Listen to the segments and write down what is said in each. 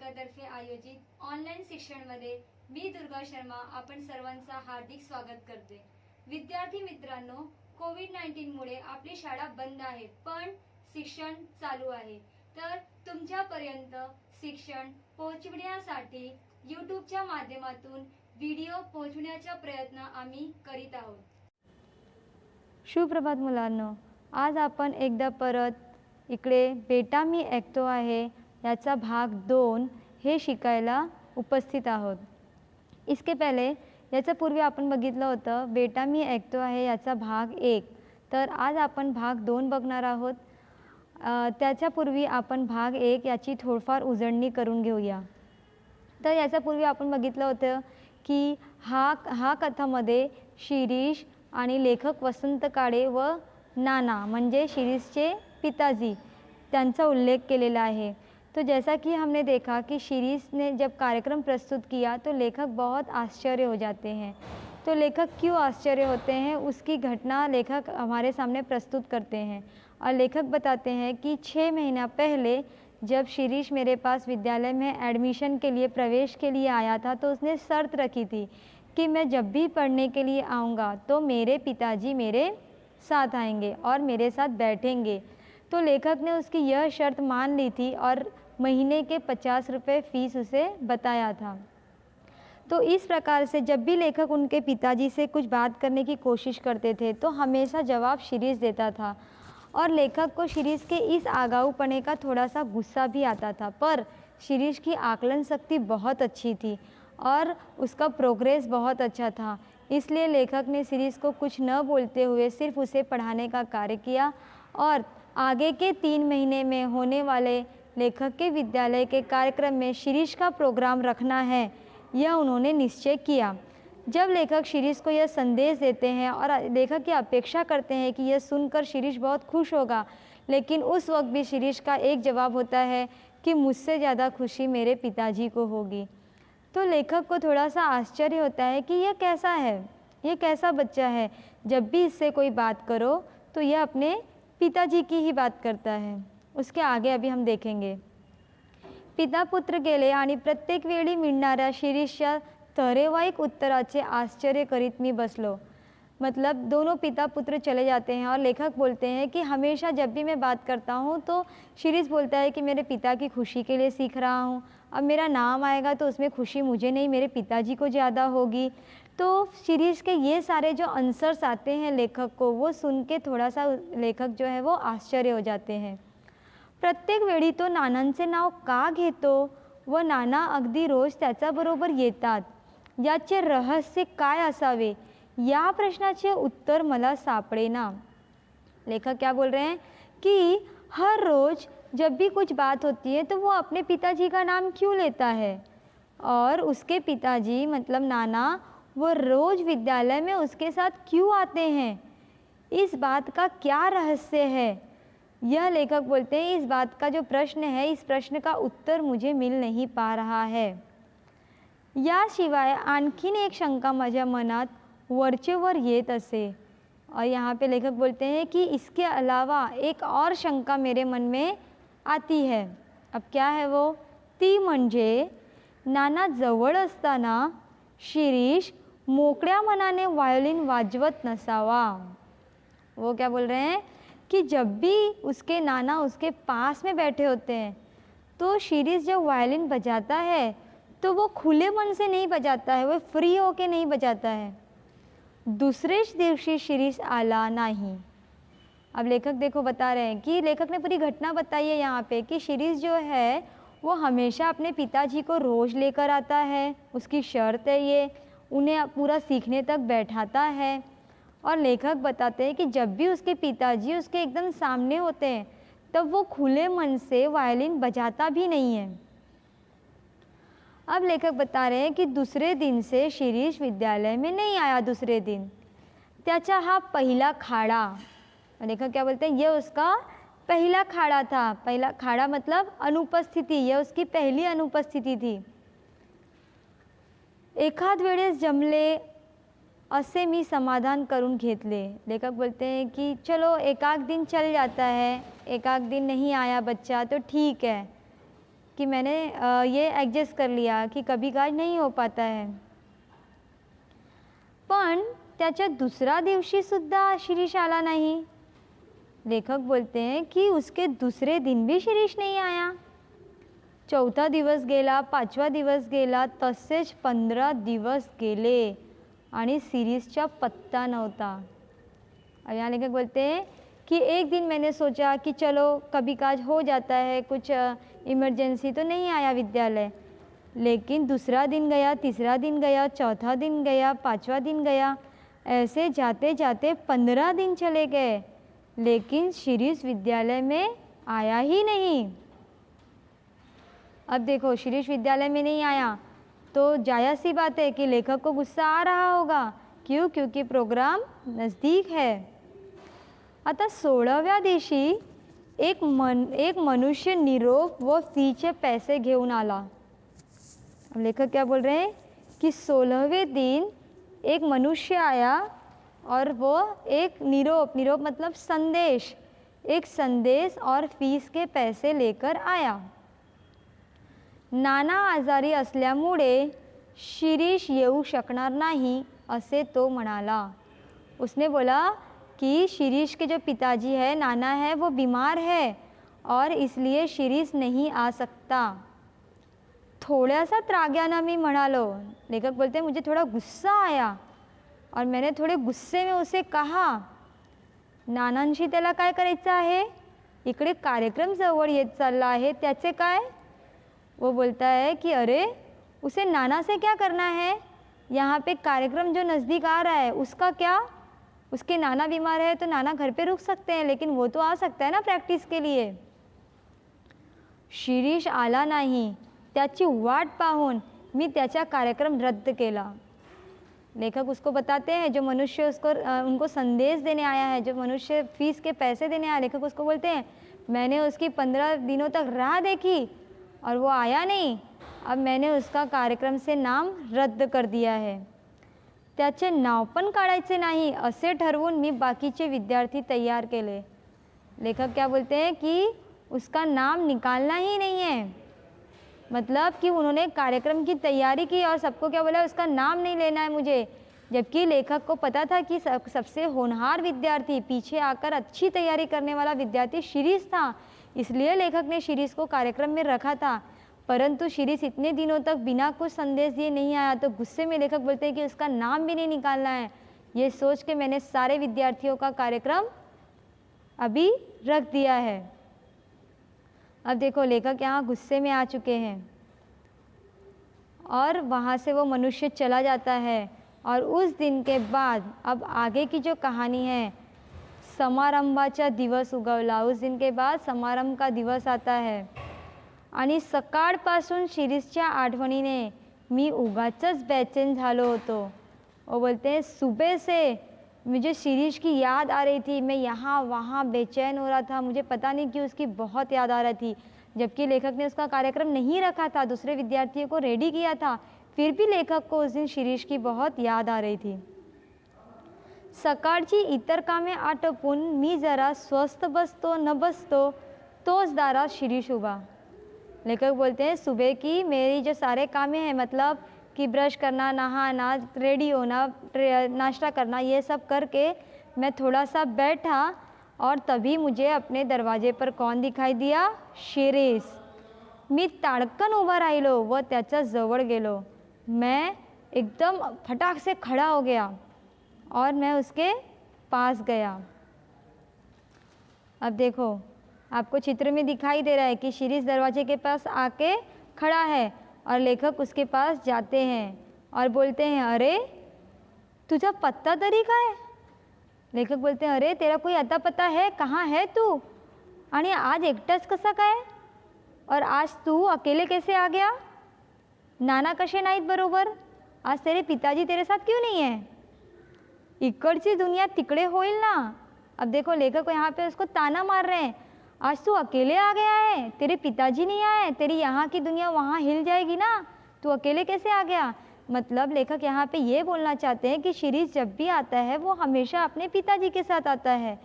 विभागातर्फे आयोजित ऑनलाईन शिक्षणमध्ये मी दुर्गा शर्मा आपण सर्वांचा हार्दिक स्वागत करते। विद्यार्थी मित्रांनो, कोविड-19 मुळे आपली शाळा बंद आहे, पण शिक्षण चालू आहे। तर तुमच्यापर्यंत शिक्षण पोहोचविण्यासाठी यूट्यूबच्या माध्यमातून व्हिडिओ पोहोचवण्याचा प्रयत्न आम्ही करीत आहोत। सुप्रभात मुलांनो, आज आपण एकदा परत इकडे बेटा मी ऐकतो आहे याचा भाग 2 हे शिकायला उपस्थित आहोत। इसके पहले याच्या पूर्वी आपण बघितलं होतं बेटा मी ऐकतो आहे याचा भाग 1। तर आज आपण भाग 2 बघणार आहोत। त्याच्यापूर्वी आपण भाग 1 याची थोडफार उजळणी करून घेऊया। तर याच्यापूर्वी आपण बघितलं होतं की हा कथामध्ये शिरीष आणि लेखक वसंत काळे व नाना म्हणजे शिरीषचे पिताजी त्यांचा उल्लेख केलेला है। तो जैसा कि हमने देखा कि शिरीष ने जब कार्यक्रम प्रस्तुत किया तो लेखक बहुत आश्चर्य हो जाते हैं। तो लेखक क्यों आश्चर्य होते हैं उसकी घटना लेखक हमारे सामने प्रस्तुत करते हैं और लेखक बताते हैं कि 6 महीना पहले जब शिरीष मेरे पास विद्यालय में एडमिशन के लिए प्रवेश के लिए आया था तो उसने शर्त रखी थी कि मैं जब भी पढ़ने के लिए आऊँगा तो मेरे पिताजी मेरे साथ आएंगे और मेरे साथ बैठेंगे। तो लेखक ने उसकी यह शर्त मान ली थी और महीने के 50 रुपये फ़ीस उसे बताया था। तो इस प्रकार से जब भी लेखक उनके पिताजी से कुछ बात करने की कोशिश करते थे तो हमेशा जवाब शिरीष देता था और लेखक को शिरीष के इस आगाऊपने का थोड़ा सा गुस्सा भी आता था। पर शिरीष की आकलन शक्ति बहुत अच्छी थी और उसका प्रोग्रेस बहुत अच्छा था, इसलिए लेखक ने शिरीष को कुछ न बोलते हुए सिर्फ उसे पढ़ाने का कार्य किया और आगे के 3 महीने में होने वाले लेखक के विद्यालय के कार्यक्रम में शिरीष का प्रोग्राम रखना है, यह उन्होंने निश्चय किया। जब लेखक शिरीष को यह संदेश देते हैं और लेखक की अपेक्षा करते हैं कि यह सुनकर शिरीष बहुत खुश होगा, लेकिन उस वक्त भी शिरीष का एक जवाब होता है कि मुझसे ज़्यादा खुशी मेरे पिताजी को होगी। तो लेखक को थोड़ा सा आश्चर्य होता है कि यह कैसा है, यह कैसा बच्चा है, जब भी इससे कोई बात करो तो यह अपने पिताजी की ही बात करता है। उसके आगे अभी हम देखेंगे। पिता पुत्र गेले आणि प्रत्येक वेळी मिळणाऱ्या शिरीषच्या तऱ्हेवाईक उत्तराचे आश्चर्य करीत मी बसलो। मतलब दोनों पिता पुत्र चले जाते हैं और लेखक बोलते हैं कि हमेशा जब भी मैं बात करता हूँ तो शिरीष बोलता है कि मेरे पिता की खुशी के लिए सीख रहा हूँ, अब मेरा नाम आएगा तो उसमें खुशी मुझे नहीं मेरे पिताजी को ज़्यादा होगी। तो शिरीष के ये सारे जो आंसर्स आते हैं लेखक को, वो सुन के थोड़ा सा लेखक जो है वो आश्चर्य हो जाते हैं। प्रत्येक वेळी तो नानांचे नाव का घेतो व नाना अगदी रोज त्याच्याबरोबर येतात, याचे रहस्य काय असावे, या प्रश्नाचे उत्तर मला सापडेना। लेखक क्या बोल रहे हैं कि हर रोज जब भी कुछ बात होती है तो वो अपने पिताजी का नाम क्यों लेता है और उसके पिताजी मतलब नाना वो रोज विद्यालय में उसके साथ क्यों आते हैं, इस बात का क्या रहस्य है। यह लेखक बोलते हैं इस बात का जो प्रश्न है, इस प्रश्न का उत्तर मुझे मिल नहीं पा रहा है। याशिवाय आणखीन एक शंका माझ्या मनात वरचेवर येत असे। और यहाँ पे लेखक बोलते हैं कि इसके अलावा एक और शंका मेरे मन में आती है। अब क्या है वो, ती म्हणजे नाना जवळ असताना शिरीष मोकळ्या मनाने वायोलिन वाजवत नसावा। वो क्या बोल रहे हैं कि जब भी उसके नाना उसके पास में बैठे होते हैं तो शिरीष जब वायलिन बजाता है तो वो खुले मन से नहीं बजाता है, वो फ्री होके नहीं बजाता है। दूसरे दिवशी शिरीष आला नहीं। अब लेखक देखो बता रहे हैं कि लेखक ने पूरी घटना बताई है यहाँ पे कि शिरीष जो है वो हमेशा अपने पिताजी को रोज़ लेकर आता है, उसकी शर्त है ये, उन्हें पूरा सीखने तक बैठाता है। और लेखक बताते हैं कि जब भी उसके पिताजी उसके एकदम सामने होते हैं तब वो खुले मन से वायलिन बजाता भी नहीं है। अब लेखक बता रहे हैं कि दूसरे दिन से शिरीष विद्यालय में नहीं आया। दूसरे दिन त्याचा हा पहिला खाड़ा, लेखक क्या बोलते हैं यह उसका पहला खाड़ा था। पहला खाड़ा मतलब अनुपस्थिति, यह उसकी पहली अनुपस्थिति थी। एखाद वेळेस जमले असे मी समाधान करून घेतले। लेखक बोलते हैं कि चलो एक आध दिन चल जाता है, एक आध दिन नहीं आया बच्चा तो ठीक है, की मैंने ये ॲडजस्ट कर लिया की कभी काज नहीं हो पाता है. पण त्याच्या दुसऱ्या दिवशी सुद्धा शिरीष आला नहीं. लेखक बोलते हैं कि उसके दूसरे दिन भी शिरीष नहीं आया. चौथा दिवस गेला, 5वा दिवस गेला, तसेच 15 दिवस गेले आणि शिरीषचा पत्ता नव्हता. और यहाँ लेखक बोलते हैं कि एक दिन मैंने सोचा कि चलो कभी काज हो जाता है, कुछ इमरजेंसी तो नहीं आया विद्यालय. लेकिन दूसरा दिन गया, तीसरा दिन गया, चौथा दिन गया, 5वां दिन गया, ऐसे जाते जाते 15 दिन चले गए, लेकिन शिरीष विद्यालय में आया ही नहीं. अब देखो शिरीष विद्यालय में नहीं आया तो जायज़ सी बात है कि लेखक को गुस्सा आ रहा होगा. क्यों? क्योंकि प्रोग्राम नज़दीक है. आता 16व्या दिवशी एक मनुष्य निरोप व फीचे पैसे घेऊन आला. अब लेखक क्या बोल रहे हैं कि 16वें दिन एक मनुष्य आया और वो एक निरोप मतलब संदेश, एक संदेश और फीस के पैसे लेकर आया. नाना आजारी असल्यामुळे शिरीष येऊ शकणार नाही असे तो म्हणाला. उसने बोला कि शिरीष के जो पिताजी है, नाना है, वो बीमार है और इसलिए शिरीष नहीं आ सकता. थोड्यासा त्राग्यानं मी म्हणालो. लेखक बोलते हैं मुझे थोड़ा गुस्सा आया और मैंने थोड़े गुस्से में उसे कहा, नानांशी त्याला काय करायचं आहे, इकडे कार्यक्रम जवळ येत चालला आहे, त्याचे काय. वो बोलता है कि अरे उसे नाना से क्या करना है, यहाँ पे कार्यक्रम जो नज़दीक आ रहा है उसका क्या. उसके नाना बीमार है तो नाना घर पे रुक सकते हैं, लेकिन वो तो आ सकता है ना प्रैक्टिस के लिए. शिरीष आला नाही, त्याची वाट पाहून मी त्याचा कार्यक्रम रद्द केला. लेखक उसको बताते हैं जो मनुष्य उनको संदेश देने आया है, जो मनुष्य फीस के पैसे देने आया, लेखक उसको बोलते हैं मैंने उसकी 15 दिनों तक राह देखी और वो आया नहीं. अब मैंने उसका कार्यक्रम से नाम रद्द कर दिया है. त्याचे नाव पण काढायचे नाही असे ठरवून मी बाकीचे विद्यार्थी तैयार केले. लेखक क्या बोलते हैं कि उसका नाम निकालना ही नहीं है. मतलब कि उन्होंने कार्यक्रम की तैयारी की और सबको क्या बोला, उसका नाम नहीं लेना है मुझे. जबकि लेखक को पता था कि सबसे होनहार विद्यार्थी, पीछे आकर अच्छी तैयारी करने वाला विद्यार्थी शिरीष था, इसलिए लेखक ने शिरीष को कार्यक्रम में रखा था. परंतु शिरीष इतने दिनों तक बिना कुछ संदेश दिए नहीं आया, तो गुस्से में लेखक बोलते हैं कि उसका नाम भी नहीं निकालना है. ये सोच के मैंने सारे विद्यार्थियों का कार्यक्रम अभी रख दिया है. अब देखो लेखक यहाँ गुस्से में आ चुके हैं और वहाँ से वो मनुष्य चला जाता है. और उस दिन के बाद अब आगे की जो कहानी है, समारंभाचा दिवस उगवला. उस दिन के बाद समारंभ का दिवस आता है आणि सकाळपासून शिरीषच्या आठवणीने मी उगाचच बेचैन झालो होतो. वो बोलते हैं सुबह से मुझे शिरीष की याद आ रही थी. मैं यहाँ वहाँ बेचैन हो रहा था, मुझे पता नहीं क्यों उसकी बहुत याद आ रही थी. जबकि लेखक ने उसका कार्यक्रम नहीं रखा था, दूसरे विद्यार्थियों को रेडी किया था, फिर भी लेखक को उस दिन शिरीष की बहुत याद आ रही थी. सकाळची इतर कामे आटोपून मी जरा स्वस्थ बसतो न बसतो तोच दारात शिरीष उभा. लेखक बोलते हैं सुबह की मेरी जो सारे कामें हैं, मतलब कि ब्रश करना, नहाना, रेडी होना, नाश्ता करना, ये सब करके मैं थोड़ा सा बैठा और तभी मुझे अपने दरवाजे पर कौन दिखाई दिया, शिरीष. मी ताडकन उभा राहिलो व त्याच्या जवळ गेलो. मैं एकदम फटाक से खड़ा हो गया और मैं उसके पास गया. अब देखो आपको चित्र में दिखाई दे रहा है कि शिरीष दरवाजे के पास आके खड़ा है और लेखक उसके पास जाते हैं और बोलते हैं अरे तुझा पत्ता तरी काय. लेखक बोलते हैं अरे तेरा कोई अता पता है, कहाँ है तू, आणि आज एकटाच कसा काय, और आज तू अकेले कैसे आ गया, नाना कसे नाहीत बरोबर, आज तेरे पिताजी तेरे साथ क्यों नहीं है, इकडची दुनिया तिकडे होईल ना. अब देखो लेखक यहाँ पे उसको ताना मार रहे हैं, आज तू अकेले आ गया है, तेरे पिताजी नहीं आए, तेरी यहाँ की दुनिया वहाँ हिल जाएगी ना, तू अकेले कैसे आ गया. मतलब लेखक यहाँ पे ये बोलना चाहते हैं कि शिरीष जब भी आता है वो हमेशा अपने पिताजी के साथ आता है.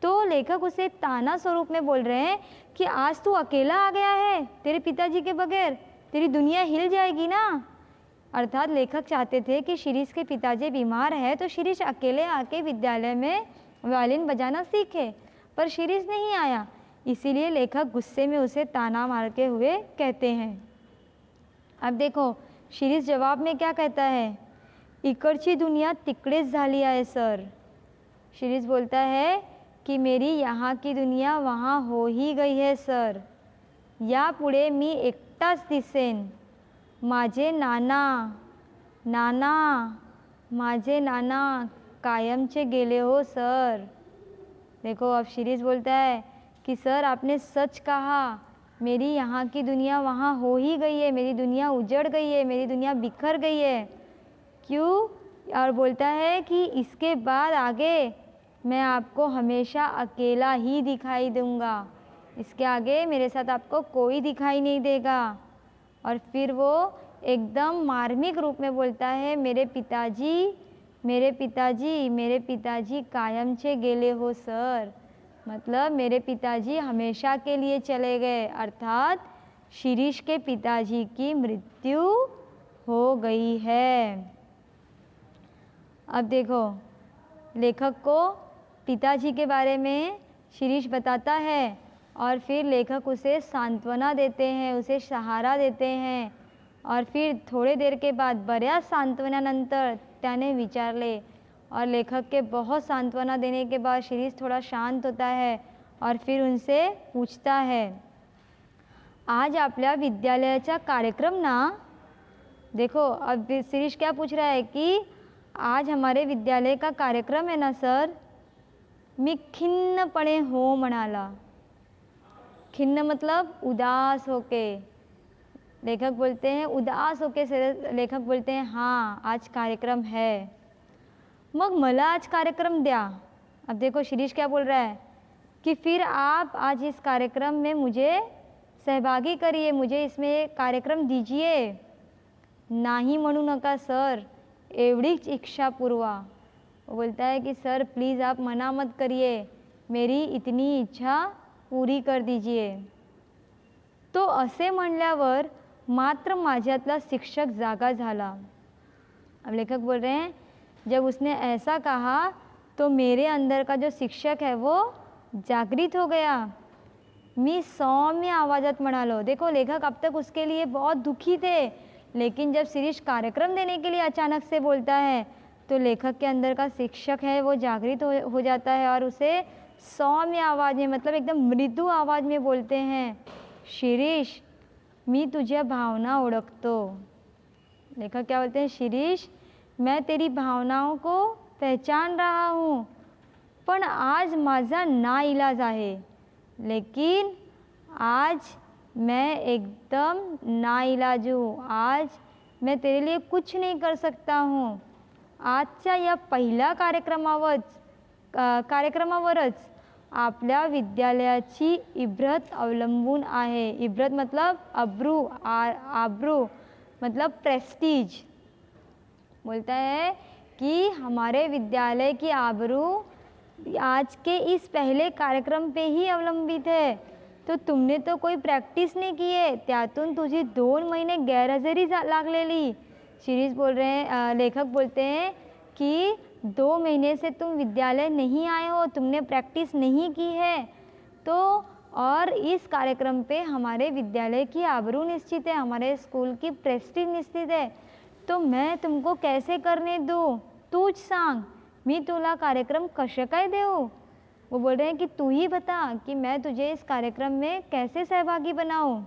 तो लेखक उसे ताना स्वरूप में बोल रहे हैं कि आज तू अकेला आ गया है, तेरे पिताजी के बगैर तेरी दुनिया हिल जाएगी ना। अर्थात लेखक चाहते थे कि शिरीष के पिताजी बीमार है तो शिरीष अकेले आके विद्यालय में वायलिन बजाना सीखे, पर शिरीष नहीं आया, इसीलिए लेखक गुस्से में उसे ताना मारते हुए कहते हैं। अब देखो शिरीष जवाब में क्या कहता है, इकडची दुनिया तिकडेच झाली आहे सर। शिरीष बोलता है कि मेरी यहाँ की दुनिया वहाँ हो ही गई है सर, यापुढे मी एकटाच दिसेन। माझे नाना नाना माझे नाना कायमचे गेले हो सर। देखो अब शिरीष बोलता है कि सर आपने सच कहा, मेरी यहाँ की दुनिया वहाँ हो ही गई है, मेरी दुनिया उजड़ गई है, मेरी दुनिया बिखर गई है। क्यों? और बोलता है कि इसके बाद आगे मैं आपको हमेशा अकेला ही दिखाई दूंगा, इसके आगे मेरे साथ आपको कोई दिखाई नहीं देगा। और फिर वो एकदम मार्मिक रूप में बोलता है, मेरे पिताजी मेरे पिताजी मेरे पिताजी कायमचे गेले हो सर, मतलब मेरे पिताजी हमेशा के लिए चले गए, अर्थात शिरीष के पिताजी की मृत्यु हो गई है। अब देखो लेखक को पिताजी के बारे में शिरीष बताता है और फिर लेखक उसे सांत्वना देते हैं, उसे सहारा देते हैं। और फिर थोड़े देर के बाद बऱ्याच सांत्वनानंतर त्याने विचारले और लेखक के बहुत सांत्वना देने के बाद शिरीष थोड़ा शांत होता है और फिर उनसे पूछता है, आज आपल्या विद्यालयाचा कार्यक्रम ना। देखो अब शिरीष क्या पूछ रहा है कि आज हमारे विद्यालय का कार्यक्रम है ना सर। मी खिन्नपणे हो म्हणाला। खिन्न मतलब उदास होके। लेखक बोलते हैं उदास होके से लेखक बोलते हैं हाँ आज कार्यक्रम है, मग मला आज कार्यक्रम द्या। अब देखो शिरीष क्या बोल रहा है कि फिर आप आज इस कार्यक्रम में मुझे सहभागी करिए, मुझे इसमें कार्यक्रम दीजिए। नाही म्हणू नका सर, एवढीच इच्छा पुरवा। वो बोलता है कि सर प्लीज़ आप मना मत करिए, मेरी इतनी इच्छा पूरी कर दीजिए। तो असे म्हणल्यावर मात्र माझ्यातला शिक्षक जागा झाला। अब लेखक बोल रहे हैं जब उसने ऐसा कहा तो मेरे अंदर का जो शिक्षक है वो जागृत हो गया। मी सौम्य आवाज़ात म्हणालो। देखो लेखक अब तक उसके लिए बहुत दुखी थे, लेकिन जब शिरीष कार्यक्रम देने के लिए अचानक से बोलता है तो लेखक के अंदर का शिक्षक है वो जागृत हो जाता है और उसे सौम्य आवाज़ में मतलब एकदम मृदु आवाज़ में बोलते हैं, शिरीष मी तुझ्या भावना ओळखतो। लेखक क्या बोलते हैं, शिरीष मैं तेरी भावनाओं को पहचान रहा हूँ, पण आज माझा नाइलाज आहे। लेकिन आज मैं एकदम नाइलाज हूँ, आज मैं तेरे लिए कुछ नहीं कर सकता हूँ। आजच्या या पहिल्या कार्यक्रमावरच आपल्या विद्यालयाची इब्रत अवलंबून आहे। इब्रत मतलब आबरू मतलब प्रेस्टीज। बोलता है कि हमारे विद्यालय की आबरू आज के इस पहले कार्यक्रम पे ही अवलंबित है। तो तुमने तो कोई प्रैक्टिस नहीं की है, त्यातून तुझी 2 महिने गैरहजेरी लागलेली। शिरीष बोल रहे हैं, लेखक बोलते हैं कि 2 महीने से तुम विद्यालय नहीं आए हो, तुमने प्रैक्टिस नहीं की है। तो और इस कार्यक्रम पे हमारे विद्यालय की आबरू निश्चित है, हमारे स्कूल की प्रेस्टीज निश्चित है। तो मैं तुमको कैसे करने दूँ, तूच सांग, मी तुला कार्यक्रम कसे काय देऊ। वो बोल रहे हैं कि तू ही बता कि मैं तुझे इस कार्यक्रम में कैसे सहभागी बनाऊँ।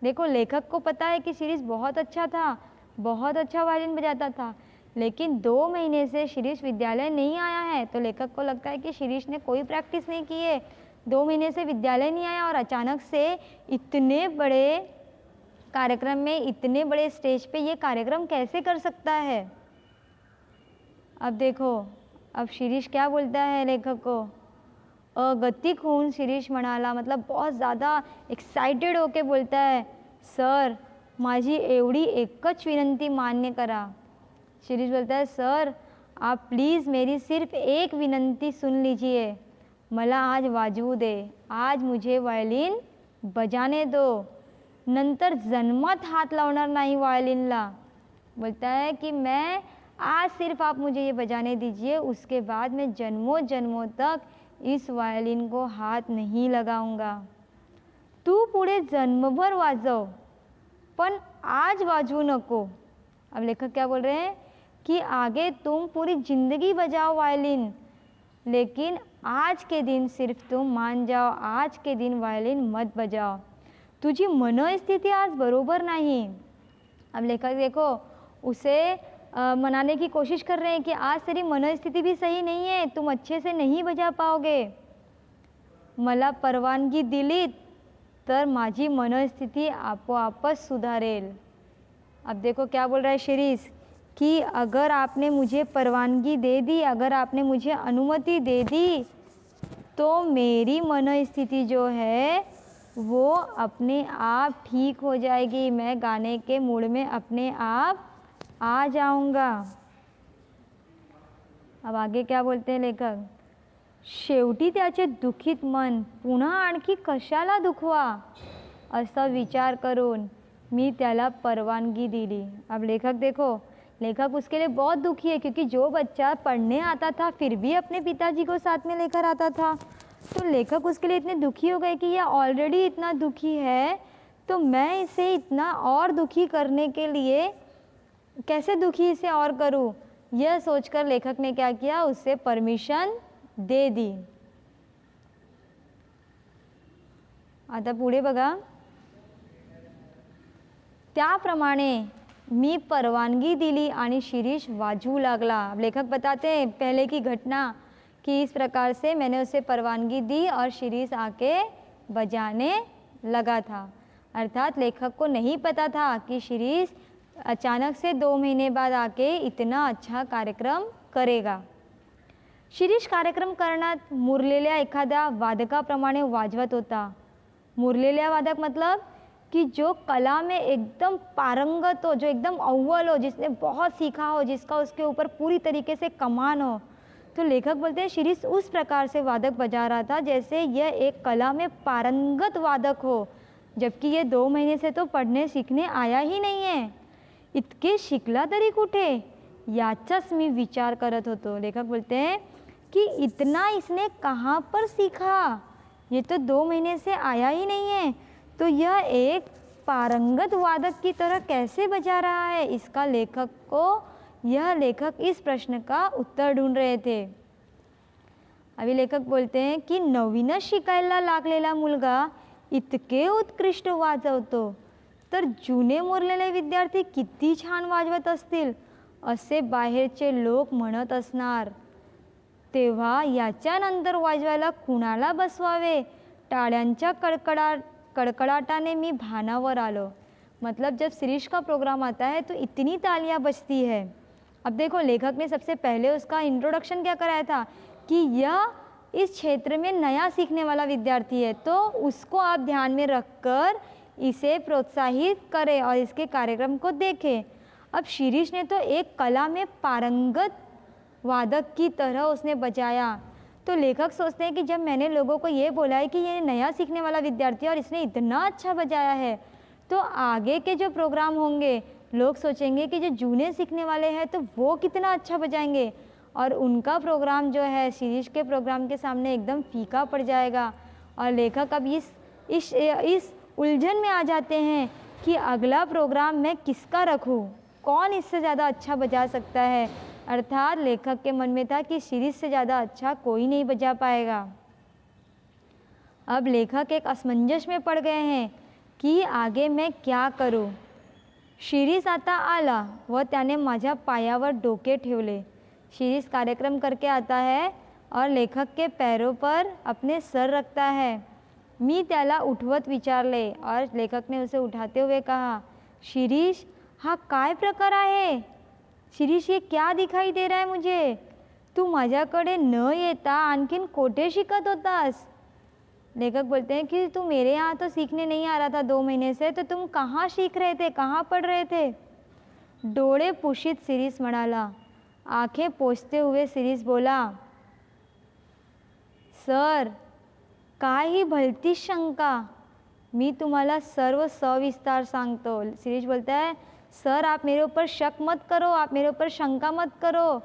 देखो लेखक को पता है कि शिरीष बहुत अच्छा था, बहुत अच्छा वायलिन बजाता था, लेकिन 2 महीने से शिरीष विद्यालय नहीं आया है। तो लेखक को लगता है कि शिरीष ने कोई प्रैक्टिस नहीं की है, 2 महीने से विद्यालय नहीं आया और अचानक से इतने बड़े कार्यक्रम में, इतने बड़े स्टेज पे ये कार्यक्रम कैसे कर सकता है। अब देखो अब शिरीष क्या बोलता है लेखक को, अगतिक होऊन शिरीष म्हणाला, मतलब बहुत ज़्यादा एक्साइटेड होके बोलता है, सर माझी एवढी एकच विनंती मान्य करा। शिरीष बोलता है, सर आप प्लीज़ मेरी सिर्फ एक विनंती सुन लीजिए, मला आज वाजवू दे, आज मुझे वायलिन बजाने दो, नंतर जन्मात हाथ लावणार नहीं वायलिनला। बोलता है कि मैं आज सिर्फ आप मुझे ये बजाने दीजिए, उसके बाद मैं जन्मों जन्मों तक इस वायलिन को हाथ नहीं लगाऊंगा। तू पुढे जन्मभर वाजव, पण आज वाजवू नको। अब लेखक क्या बोल रहे हैं कि आगे तुम पूरी जिंदगी बजाओ वायलिन, लेकिन आज के दिन सिर्फ तुम मान जाओ, आज के दिन वायलिन मत बजाओ, तुझी मनोस्थिती आज बरोबर नहीं। अब लेखक देखो उसे मनाने की कोशिश कर रहे हैं कि आज तेरी मनोस्थिति भी सही नहीं है, तुम अच्छे से नहीं बजा पाओगे। मला परवानगी दिलीत तर माझी मनोस्थिति आपोआपच सुधारेल। अब देखो क्या बोल रहा है शिरीष कि अगर आपने मुझे परवानगी दे दी, अगर आपने मुझे अनुमति दे दी, तो मेरी मनोस्थिति जो है वो अपने आप ठीक हो जाएगी, मैं गाने के मूड में अपने आप आ जाऊंगा। अब आगे क्या बोलते हैं लेखक, शेवटी त्याचे दुखित मन पुन्हा आणखी कशाला दुखवा, असा विचार करून मी त्याला परवानगी दिली। अब लेखक देखो, लेखक उसके लिए बहुत दुखी है, क्योंकि जो बच्चा पढ़ने आता था फिर भी अपने पिताजी को साथ में लेकर आता था, तो लेखक उसके लिए इतने दुखी हो गए कि यह ऑलरेडी इतना दुखी है, तो मैं इसे इतना और दुखी करने के लिए कैसे दुखी इसे और करूं। यह सोचकर लेखक ने क्या किया, उससे परमिशन दे दी। आता पुढे बघा, त्याप्रमाणे मी परवानगी दिली आणि शिरीष वाजवू लागला। अब लेखक बताते हैं पहले की घटना कि इस प्रकार से मैंने उसे परवानगी दी और शिरीष आके बजाने लगा था। अर्थात लेखक को नहीं पता था कि शिरीष अचानक से 2 महीने बाद आके इतना अच्छा कार्यक्रम करेगा। शिरीष कार्यक्रम करण्यात मुरलेल्या एखाद्या वादकाप्रमाणे वाजवत होता। मुरलेल्या वादक मतलब कि जो कला में एकदम पारंगत हो, जो एकदम अव्वल हो, जिसने बहुत सीखा हो, जिसका उसके ऊपर पूरी तरीके से कमान हो। तो लेखक बोलते हैं शिरीष उस प्रकार से वादक बजा रहा था जैसे यह एक कला में पारंगत वादक हो, जबकि ये 2 महीने से तो पढ़ने सीखने आया ही नहीं है। इतके शिकला तरी कुठे, याचाच मी विचार करत होतो। लेखक बोलते हैं कि इतना इसने कहाँ पर सीखा, ये तो 2 महीने से आया ही नहीं है, तो यह एक पारंगत वादक की तरह कैसे बजा रहा है। इसका लेखक इस प्रश्न का उत्तर ढूंढ रहे थे। अभी लेखक बोलते हैं कि नवीनच शिकायला लागलेला मुलगा इतके उत्कृष्ट वाजवतो, तर जुने मुरलेले विद्यार्थी किती छान वाजवत असतील असे बाहेरचे लोक म्हणत असणार। तेव्हा याच्यानंतर वाजवायला कुणाला बसवावे, टाळ्यांच्या कड़कड़ाटाने मी भानावर आलो। मतलब जब शिरीष का प्रोग्राम आता है तो इतनी तालियां बजती है। अब देखो लेखक ने सबसे पहले उसका इंट्रोडक्शन क्या कराया था कि यह इस क्षेत्र में नया सीखने वाला विद्यार्थी है, तो उसको आप ध्यान में रखकर इसे प्रोत्साहित करें और इसके कार्यक्रम को देखें। अब शिरीष ने तो एक कला में पारंगत वादक की तरह उसने बजाया, तो लेखक सोचते हैं कि जब मैंने लोगों को ये बोला है कि ये नया सीखने वाला विद्यार्थी है और इसने इतना अच्छा बजाया है, तो आगे के जो प्रोग्राम होंगे लोग सोचेंगे कि जो जूने सीखने वाले हैं तो वो कितना अच्छा बजाएंगे, और उनका प्रोग्राम जो है शिरीष के प्रोग्राम के सामने एकदम फीका पड़ जाएगा। और लेखक अब इस उलझन में आ जाते हैं कि अगला प्रोग्राम मैं किसका रखूं, कौन इससे ज़्यादा अच्छा बजा सकता है। अर्थात लेखक के मन में था कि शिरीष से ज़्यादा अच्छा कोई नहीं बजा पाएगा। अब लेखक एक असमंजस में पड़ गए हैं कि आगे मैं क्या करूं। शिरीष आता आला व त्याने माझ्या पायावर डोके ठेवले। शिरीष कार्यक्रम करके आता है और लेखक के पैरों पर अपने सर रखता है। मी त्याला उठवत विचारले और लेखक ने उसे उठाते हुए कहा, शिरीष हा काय प्रकार आहे, शिरीष ये क्या दिखाई दे रहा है मुझे, तू माझ्याकडे न येता आणखीन कोठे शिकत होतास। लेखक बोलते हैं कि तू मेरे यहाँ तो सीखने नहीं आ रहा था 2 महीने से, तो तुम कहाँ सीख रहे थे, कहाँ पढ़ रहे थे। डोळे पुशीत शिरीष म्हणाला। आंखें पोंछते हुए शिरीष बोला, सर, काय ही भलतीच शंका, मी तुम्हाला सर्व सविस्तार सांगतो। शिरीष बोलता है, सर आप मेरे ऊपर शक मत करो, आप मेरे ऊपर शंका मत करो,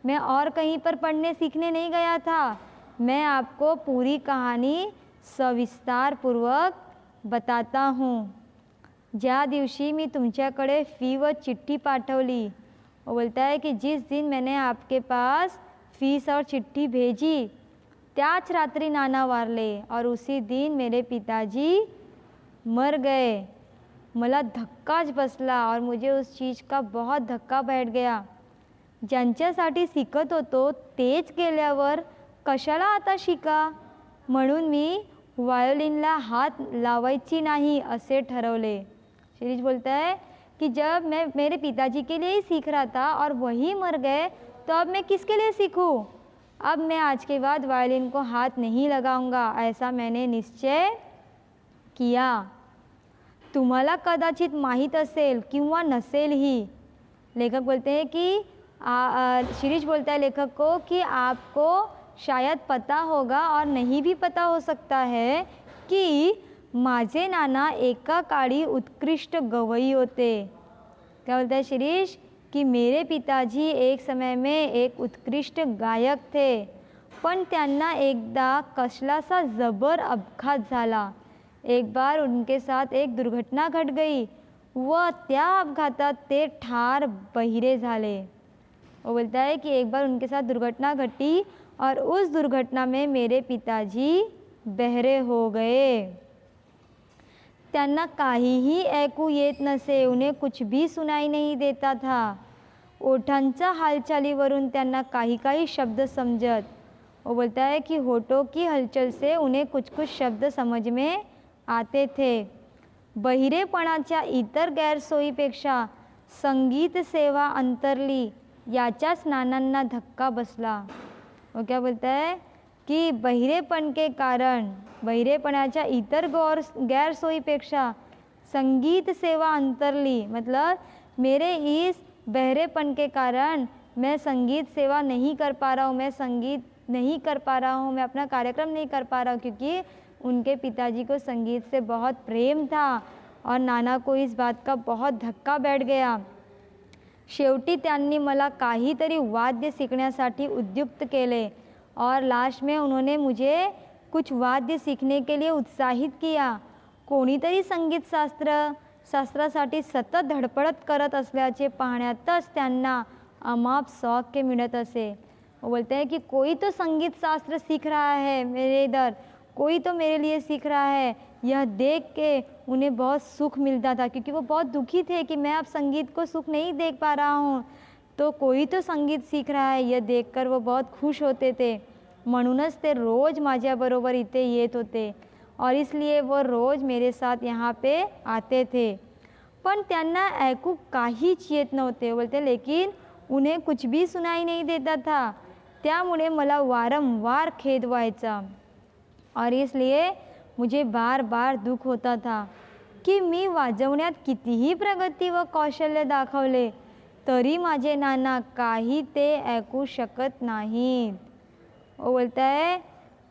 मैं और कहीं पर पढ़ने सीखने नहीं गया था, मैं आपको पूरी कहानी सविस्तार पूर्वक बताता हूँ। ज्या दिवशी मी तुमच्याकडे फी व चिट्ठी पाठवली, वो बोलता है कि जिस दिन मैंने आपके पास फीस और चिट्ठी भेजी, त्याच रात्रि नाना वारले और उसी दिन मेरे पिताजी मर गए। मला धक्काच बसला और मुझे उस चीज़ का बहुत धक्का बैठ गया। ज्यांच्यासाठी शिकत होतो तेच गेल्यावर कशाला आता शिका, म्हणून मी वायोलिनला हात लावायची नाही असे ठरवले। शिरीष बोलता है कि जब मैं मेरे पिताजी के लिए ही सीख रहा था और वही मर गए, तो अब मैं किसके लिए सीखूं? अब मैं आज के बाद वायोलिन को हाथ नहीं लगाऊंगा, ऐसा मैंने निश्चय किया। तुम्हाला कदाचित माहीत असेल किंवा नसेलही, लेखक बोलते हैं कि शिरीष बोलता है लेखक को कि आपको शायद पता होगा और नहीं भी पता हो सकता है कि माझे नाना एका काळी उत्कृष्ट गवई होते। क्या बोलता है शिरीष कि मेरे पिताजी एक समय में एक उत्कृष्ट गायक थे, पण त्यांना एकदा कसलासा जबर अपघात झाला। एक बार उनके साथ एक दुर्घटना घट गई व त्या अपघातात ते ठार बहिरे झाले। वो बोलता है कि एक बार उनके साथ दुर्घटना घटी और उस दुर्घटना में मेरे पिताजी बहरे हो गए। त्यांना काहीही ऐकू येत नसे, उन्हें कुछ भी सुनाई नहीं देता था। ओठांच्या हालचालीवरून त्यांना काही काही शब्द समझत। वो बोलता है कि होठों की हलचल से उन्हें कुछ कुछ शब्द समझ में आते थे। बहिरेपणाच्या इतर गैरसोयीपेक्षा संगीत सेवा अंतरली याच्याच नानांना धक्का बसला। वो क्या बोलता है कि बहिरेपण के कारण, बहिरेपणाच्या इतर गैरसोयीपेक्षा संगीत सेवा अंतरली, मतलब मेरे इस बहरेपन के कारण मैं संगीत सेवा नहीं कर पा रहा हूँ, मैं संगीत नहीं कर पा रहा हूँ, मैं अपना कार्यक्रम नहीं कर पा रहा हूँ, क्योंकि उनके पिताजी को संगीत से बहुत प्रेम था और नाना को इस बात का बहुत धक्का बैठ गया। शेवटी त्यांनी मला काहीतरी वाद्य सीखण्यासाठी उद्युक्त केले और लास्ट में उन्होंने मुझे कुछ वाद्य सीखने के लिए उत्साहित किया। कोणीतरी संगीत शास्त्रासाठी सतत धडपडत करत असल्याचे पाहण्यातच त्यांना अमाप सौख्य मिळत असे। वो बोलते हैं कि कोई तो संगीत शास्त्र सीख रहा है मेरे इधर, कोई तो मेरे लिए सीख रहा है, यह देख के उन्हें बहुत सुख मिलता था, क्योंकि वो बहुत दुखी थे कि मैं अब संगीत को सुख नहीं देख पा रहा हूँ, तो कोई तो संगीत सीख रहा है, यह देखकर वो बहुत खुश होते थे। म्हणूनच ते रोज माझ्याबरोबर इथे येत होते और इसलिए वो रोज मेरे साथ यहाँ पे आते थे। पण त्यांना ऐकू काहीच येत नव्हते, बोलते लेकिन उन्हें कुछ भी सुनाई नहीं देता था, त्यामुळे मला वारंवार खेद व्हायचा और इसलिए मुझे बार बार दुख होता था की मी वाजवण्यात कितीही प्रगती व कौशल्य दाखवले तरी माझे नाना काही ते ऐकू शकत नाहीत। वो बोलता है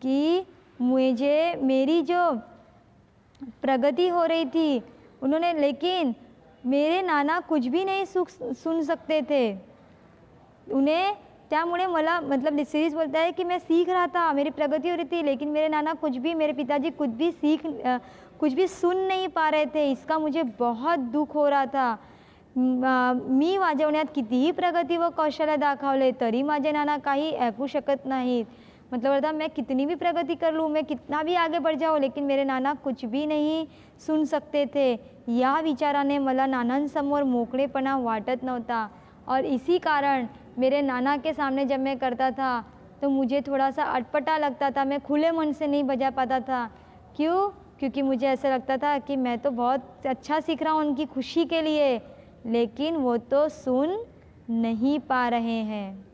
कि मुझे मेरी जो प्रगति हो रही थी उन्होंने, लेकिन मेरे नाना कुछ भी नहीं सुन सकते थे उन्हें, त्यामुळे मला, मतलब सीरीज बोलता है कि मैं सीख रहा था, मेरी प्रगति हो रही थी, लेकिन मेरे नाना कुछ भी, मेरे पिताजी कुछ भी सुन नहीं पा रहे थे, इसका मुझे बहुत दुख हो रहा था। मी वाजवण्यात कितीही प्रगति व कौशल्य दाखवले तरी माझे नाना काही ऐकू शकत नाहीत। मतलब बोलता मैं कितनी भी प्रगति कर लूँ, मैं कितना भी आगे बढ़ जाऊँ, लेकिन मेरे नाना कुछ भी नहीं सुन सकते थे। या विचाराने मला नानांसमोर मोकळेपणा वाटत नव्हता और इसी कारण मेरे नाना के सामने जब मैं करता था तो मुझे थोड़ा सा अटपटा लगता था, मैं खुले मन से नहीं बजा पाता था। क्यों? क्योंकि मुझे ऐसा लगता था कि मैं तो बहुत अच्छा सीख रहा हूँ उनकी खुशी के लिए, लेकिन वो तो सुन नहीं पा रहे हैं।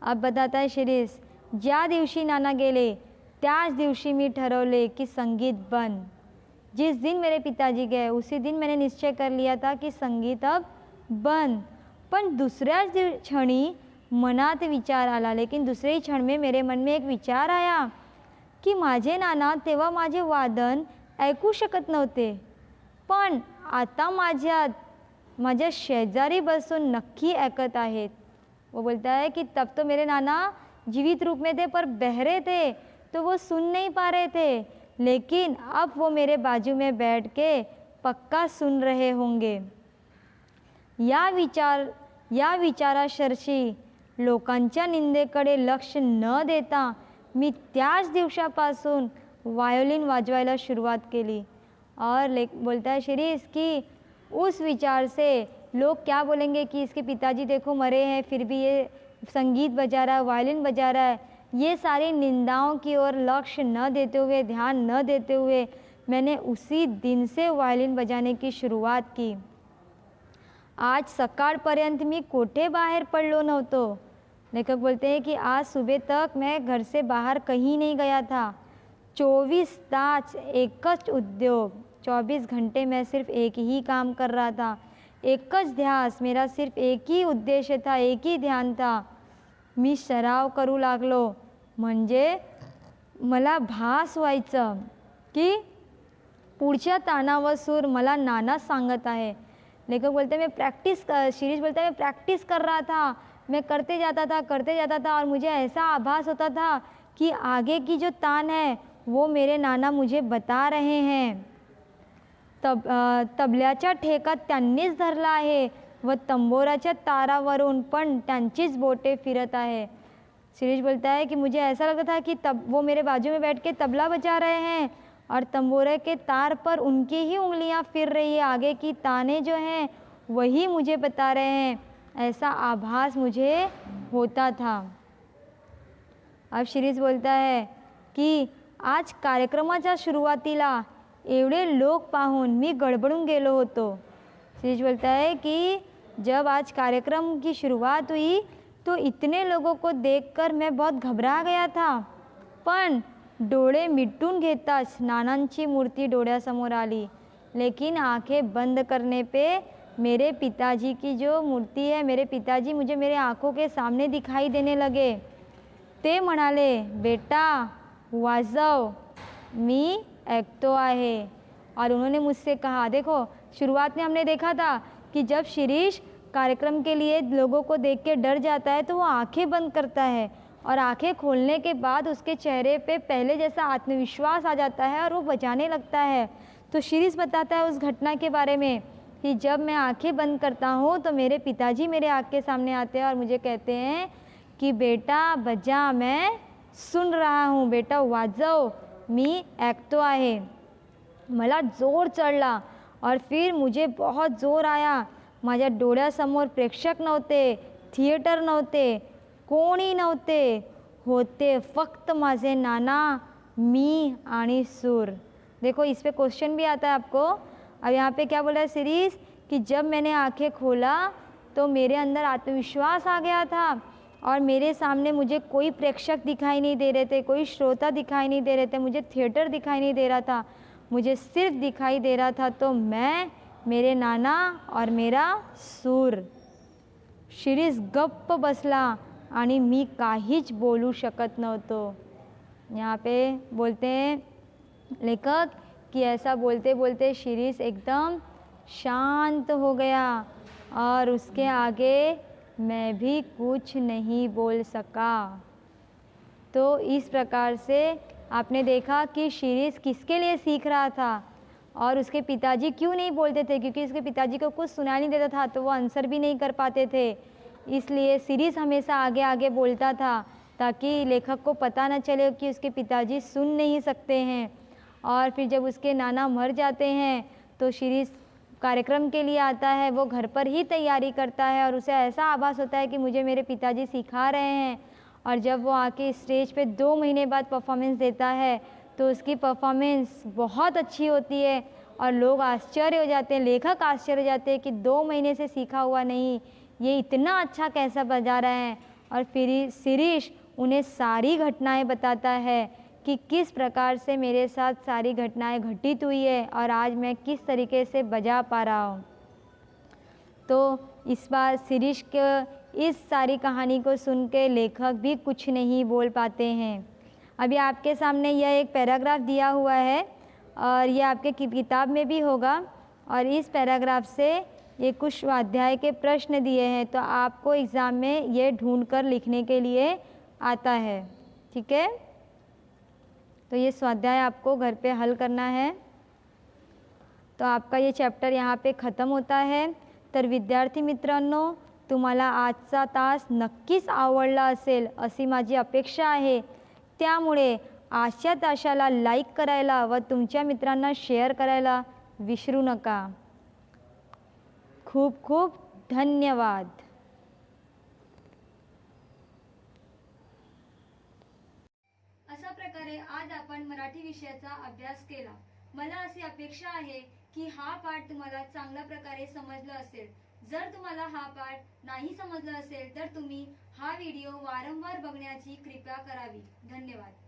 अब बताता है शिरीष, ज्या दिवशी नाना गेले त्याच दिवशी मी ठरवले कि संगीत बंद। जिस दिन मेरे पिताजी गए उसी दिन मैंने निश्चय कर लिया था कि संगीत अब बंद। पण दुसऱ्याच क्षणी मनात विचार आला. लेकिन दुसरे क्षण में मेरे मन में एक विचार आया की माझे नाना तेव्हा माझे वादन ऐकू शकत नव्हते, पण आता माझ्या शेजारी बसून नक्की ऐकत आहेत. वो बोलता है कि तब तो मेरे नाना जीवित रूप में थे पर बहरे थे, तो वो सुन नहीं पा रहे थे, लेकिन अब वो मेरे बाजू में बैठ के पक्का सुन रहे होंगे. या विचाराशर्षी लोकांच्या निंदेकडे लक्ष न देता मी त्याच दिवसापासून वायोलिन वाजवायला शुरुआत केली. और बोलता है शिरीष कि उस विचार से लोग क्या बोलेंगे कि इसके पिताजी देखो मरे हैं फिर भी ये संगीत बजा रहा है, वायलिन बजा रहा है, ये सारी निंदाओं की ओर लक्ष्य न देते हुए, ध्यान न देते हुए मैंने उसी दिन से वायलिन बजाने की शुरुआत की. आज सकाळपर्यंत मी कोठे बाहेर पडलो नव्हतो. लेखक बोलते हैं कि आज सुबह तक मैं घर से बाहर कहीं नहीं गया था. 24 तास एकच उद्योग, 24 घंटे मैं सिर्फ एक ही काम कर रहा था, एकच ध्यास, मेरा सिर्फ एक ही उद्देश्य था, एक ही ध्यान था. मी सराव करू लागलो, म्हणजे मला भास व्हायचं की पुढच्या तानावर सूर मला नाना सांगत आहे. लेखक बोलते शिरीष बोलता है मैं प्रैक्टिस कर रहा था, मैं करते जाता था और मुझे ऐसा आभास होता था कि आगे की जो तान है वो मेरे नाना मुझे बता रहे हैं. तबल्याचा ठेका त्यांनीच धरला आहे व तंबोराच्या तारावरून पण त्यांचीच बोटे फिरत आहे. शिरीष बोलता है कि मुझे ऐसा लगता था कि वो मेरे बाजू में बैठ के तबला बजा रहे हैं और तंबोरे के तार पर उनकी ही उंगलियां फिर रही है, आगे की ताने जो हैं वही मुझे बता रहे हैं, ऐसा आभास मुझे होता था. अब शिरीष बोलता है की आज कार्यक्रमाच्या सुरुवातीला एवढे लोक पाहून मी गडबडून गेलो होतो. शिरीष बोलता है कि जब आज कार्यक्रम की शुरुआत हुई तो इतने लोगों को देखकर मैं बहुत घबरा गया था, पण डोळे मिटून घेताच नानांची मूर्ति डोळ्यासमोर आली. लेकिन आंखें बंद करने पे मेरे पिताजी की जो मूर्ति है, मेरे पिताजी मुझे मेरे आँखों के सामने दिखाई देने लगे. ते म्हणाले बेटा वाजव, मी ऐकतो आहे. और उन्होंने मुझसे कहा, देखो शुरुआत में हमने देखा था कि जब शिरीष कार्यक्रम के लिए लोगों को देख के डर जाता है तो वो आंखें बंद करता है और आंखें खोलने के बाद उसके चेहरे पे पहले जैसा आत्मविश्वास आ जाता है और वो बजाने लगता है. तो शिरीष बताता है उस घटना के बारे में कि जब मैं आंखें बंद करता हूँ तो मेरे पिताजी मेरे आँख के सामने आते हैं और मुझे कहते हैं कि बेटा बजा, मैं सुन रहा हूँ, बेटा वाजव, मी ऐकतो आहे. मला जोर चढला और फिर मुझे बहुत जोर आया. माझ्या डोळ्यासमोर प्रेक्षक नव्हते, थिएटर नव्हते, कोणी नव्हते, होते फक्त माझे नाना, मी आणि सूर. देखो इस पे क्वेश्चन भी आता है आपको. अब यहाँ पे क्या बोला है शिरीष कि जब मैंने आंखें खोला तो मेरे अंदर आत्मविश्वास आ गया था और मेरे सामने मुझे कोई प्रेक्षक दिखाई नहीं दे रहे थे, कोई श्रोता दिखाई नहीं दे रहे थे, मुझे थिएटर दिखाई नहीं दे रहा था, मुझे सिर्फ दिखाई दे रहा था तो मैं, मेरे नाना और मेरा सूर. शिरीष गप्प बसला आणि मी काहीच बोलू शकत नव्हतो. यहाँ पे बोलते हैं लेखक कि ऐसा बोलते बोलते शिरीष एकदम शांत हो गया और उसके आगे मैं भी कुछ नहीं बोल सका. तो इस प्रकार से आपने देखा कि शिरीष किसके लिए सीख रहा था और उसके पिताजी क्यों नहीं बोलते थे, क्योंकि उसके पिताजी को कुछ सुनाई नहीं देता था तो वो आंसर भी नहीं कर पाते थे. इसलिए शिरीष हमेशा आगे आगे बोलता था ताकि लेखक को पता न चले कि उसके पिताजी सुन नहीं सकते हैं. और फिर जब उसके नाना मर जाते हैं तो शिरीष कार्यक्रम के लिए आता है, वो घर पर ही तैयारी करता है और उसे ऐसा आभास होता है कि मुझे मेरे पिताजी सिखा रहे हैं. और जब वो आके स्टेज पे 2 महीने बाद परफॉर्मेंस देता है तो उसकी परफॉर्मेंस बहुत अच्छी होती है और लोग आश्चर्य हो जाते हैं, लेखक आश्चर्य हो जाते हैं कि 2 महीने से सीखा हुआ नहीं, ये इतना अच्छा कैसा बजा रहा है. और फिर शिरीष उन्हें सारी घटनाएं बताता है कि किस प्रकार से मेरे साथ सारी घटनाएं घटित हुई है और आज मैं किस तरीके से बजा पा रहा हूँ. तो इस बार शिरीष के इस सारी कहानी को सुन के लेखक भी कुछ नहीं बोल पाते हैं। अभी आपके सामने यह एक पैराग्राफ दिया हुआ है और ये आपके किताब में भी होगा, और इस पैराग्राफ से ये कुछ स्वाध्याय के प्रश्न दिए हैं, तो आपको एग्ज़ाम में ये ढूंढ कर लिखने के लिए आता है। ठीक है, तो ये स्वाध्याय आपको घर पे हल करना है। तो आपका ये चॅप्टर यहाँ पे ख़त्म होता है। तर विद्यार्थी मित्रांनो, तुम्हाला आजचा तास नक्कीच आवडला असेल अशी माझी अपेक्षा आहे। त्यामुळे आजच्या तासाला लाईक करायला व तुमच्या मित्रांना शेअर करायला विसरू नका। खूप खूप धन्यवाद। अशा प्रकारे आज आपण मराठी विषयाचा अभ्यास केला। मला अशी अपेक्षा आहे की हा पाठ तुम्हाला चांगल्या प्रकारे समजला असेल। जर तुम्हाला हा पाठ नाही समजला असेल तर तुम्ही हा व्हिडिओ वारंवार बघण्याची कृपा करावी। धन्यवाद।